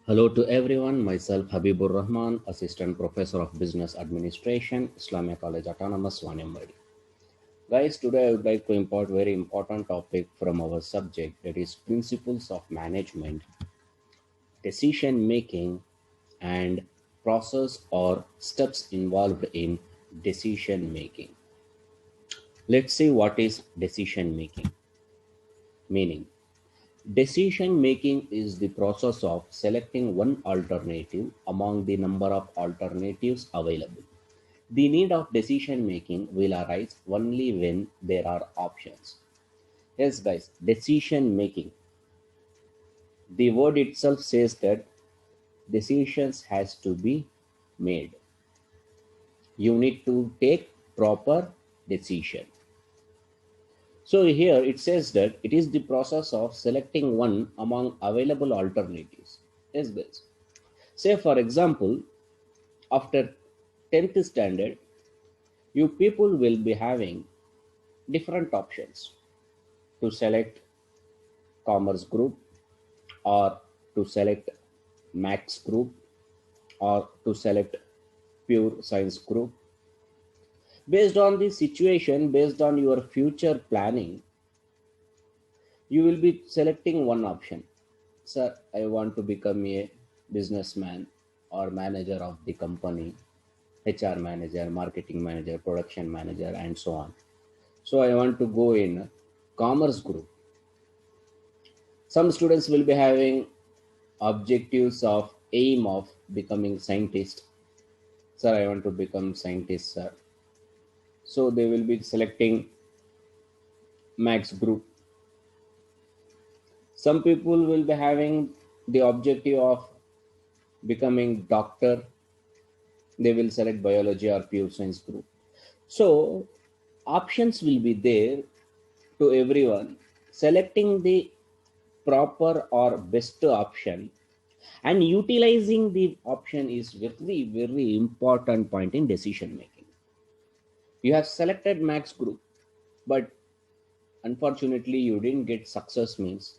Hello to everyone. Myself Habibur Rahman, Assistant Professor of Business Administration, Islamia College Autonomous, Wanembadi. Guys, today I would like to impart very important topic from our subject, that is principles of management, decision making, and process or steps involved in decision making. Let's see what is decision making. Meaning, decision making is the process of selecting one alternative among the number of alternatives available. The need of decision making will arise only when there are options. Yes, guys, decision making. The word itself says that decisions has to be made. You need to take proper decision. So here it says that it is the process of selecting one among available alternatives. Yes, guys. Say for example, after 10th standard, you people will be having different options to select commerce group or to select max group or to select pure science group. Based on the situation, based on your future planning, you will be selecting one option. Sir, I want to become a businessman or manager of the company, HR manager, marketing manager, production manager, and so on. So I want to go in commerce group. Some students will be having objectives of aim of becoming scientist. Sir, I want to become scientist, sir. So they will be selecting max group. Some people will be having the objective of becoming doctor. They will select biology or pure science group. So options will be there to everyone. Selecting the proper or best option and utilizing the option is very important point in decision making. You have selected max group, but unfortunately you didn't get success, means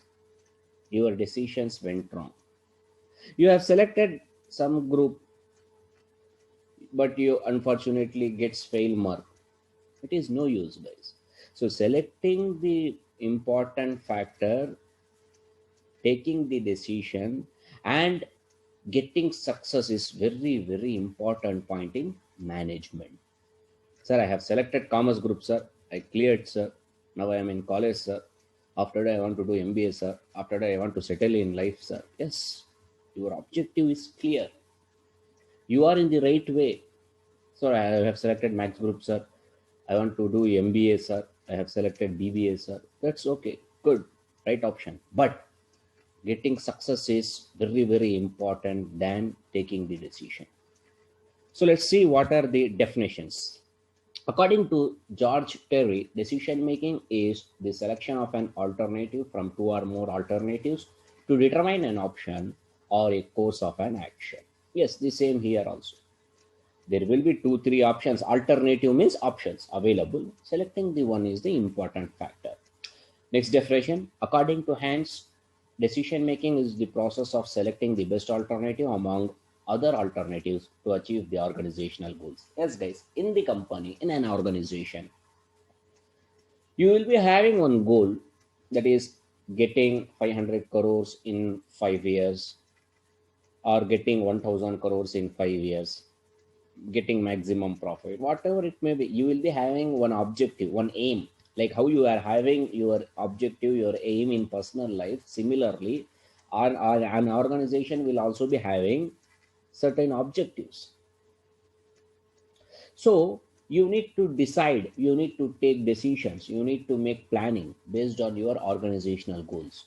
your decisions went wrong. You have selected some group, but you unfortunately gets fail mark. It is no use, guys. So selecting the important factor, taking the decision, and getting success is very important point in management. Sir, I have selected commerce group, sir. I cleared, sir. Now I am in college, sir. After that, I want to do MBA, sir. After that, I want to settle in life, sir. Yes, your objective is clear. You are in the right way. So I have selected Max Group, sir. I want to do MBA, sir. I have selected BBA, sir. That's okay. Good. Right option. But getting success is very important than taking the decision. So let's see what are the definitions. According to George Terry, decision making is the selection of an alternative from two or more alternatives to determine an option or a course of an action. Yes, the same here also. There will be two, three options. Alternative means options available. Selecting the one is the important factor. Next definition, according to Hans, decision making is the process of selecting the best alternative among other alternatives to achieve the organizational goals. Yes, guys, in the company, in an organization, you will be having one goal, that is getting 500 crores in 5 years or getting 1000 crores in 5 years, getting maximum profit, whatever it may be. You will be having one objective, one aim, like how you are having your objective, your aim in personal life. Similarly, an organization will also be having certain objectives. So you need to decide, you need to take decisions, you need to make planning based on your organizational goals.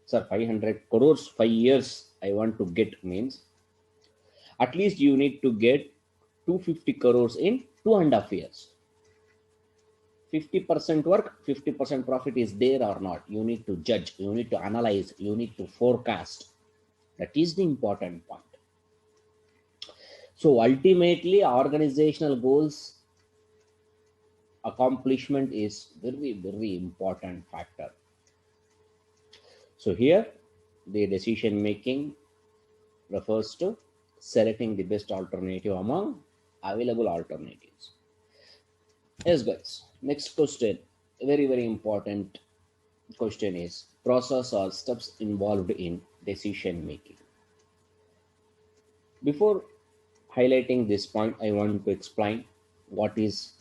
Sir, 500 crores 5 years I want to get, means at least you need to get 250 crores in 2.5 years. 50% work, 50% profit is there or not. You need to judge, you need to analyze, you need to forecast. That is the important point. So ultimately, organizational goals accomplishment is very important factor. So here, the decision making. refers to selecting the best alternative among available alternatives. Yes, guys. Next question, very, very important question is process or steps involved in decision making. Before highlighting this point, I want to explain what is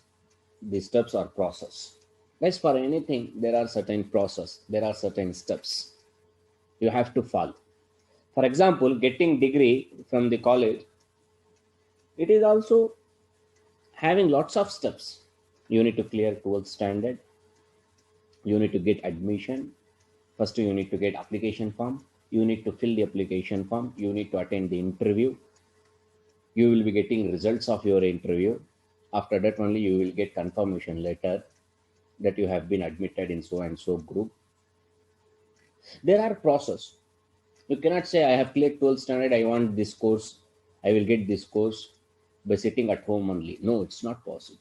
the steps or process. Guys, for anything, there are certain process, there are certain steps you have to follow. For example, getting degree from the college, it is also having lots of steps. You need to clear 12th standard, you need to get admission. First, you need to get application form. You need to fill the application form. You need to attend the interview. You will be getting results of your interview. After that, only you will get confirmation letter that you have been admitted in so and so group. There are process. You cannot say I have cleared 12th standard. I want this course. I will get this course by sitting at home only. No, it's not possible.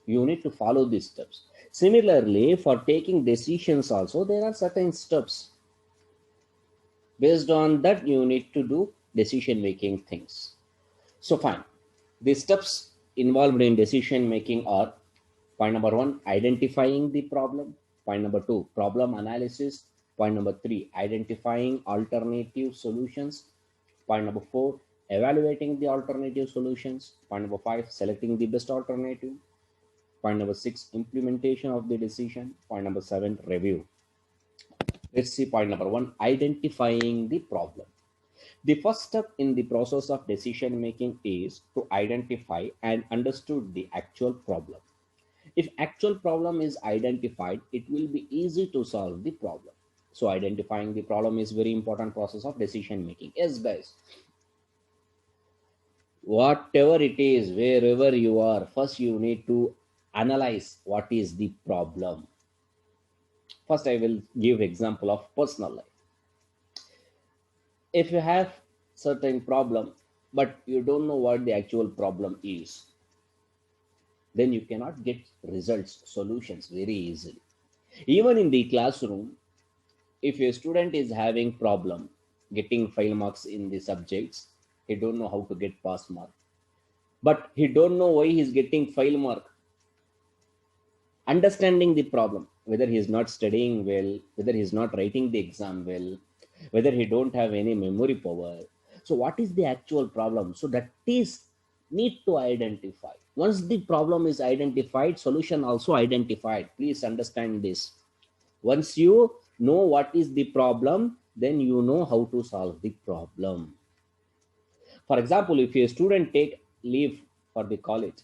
You need to follow these steps. Similarly, for taking decisions also, there are certain steps. Based on that, you need to do decision making things. So fine. The steps involved in decision making are: point number one, identifying the problem. Point number two, problem analysis. Point number three, identifying alternative solutions. Point number four, evaluating the alternative solutions. Point number five, selecting the best alternative. Point number six, implementation of the decision. Point number seven, review. Let's see point number one, identifying the problem. The first step in the process of decision making is to identify and understood the actual problem. If actual problem is identified, it will be easy to solve the problem. So identifying the problem is very important process of decision making. Yes, guys. Whatever it is, wherever you are, first you need to analyze what is the problem. First, I will give example of personal life. If you have certain problem, but you don't know what the actual problem is, then you cannot get results, solutions very easily. Even in the classroom, if a student is having problem getting fail marks in the subjects, he don't know how to get pass mark, but he don't know why he's getting fail mark. Understanding the problem, whether he is not studying well, whether he is not writing the exam well, whether he don't have any memory power. So what is the actual problem? So that is need to identify. Once the problem is identified, solution also identified. Please understand this. Once you know what is the problem, then you know how to solve the problem. For example, if a student take leave for the college,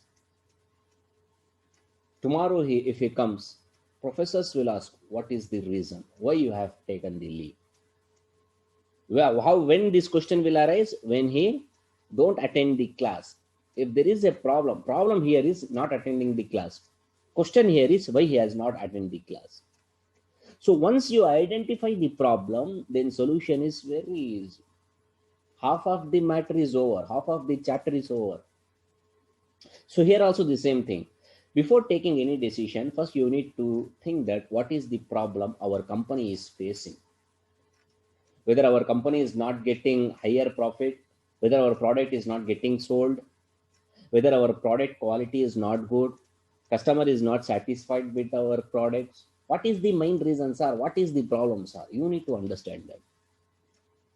tomorrow if he comes, professors will ask, what is the reason why you have taken the leave? Well, how, when this question will arise? When he don't attend the class. If there is a problem here is not attending the class. Question here is why he has not attended the class. So once you identify the problem, then solution is very easy. Half of the matter is over, half of the chapter is over. So here also the same thing. Before taking any decision, first you need to think that what is the problem our company is facing. Whether our company is not getting higher profit, whether our product is not getting sold, whether our product quality is not good, customer is not satisfied with our products. What is the main reasons are? What is the problems are? You need to understand that.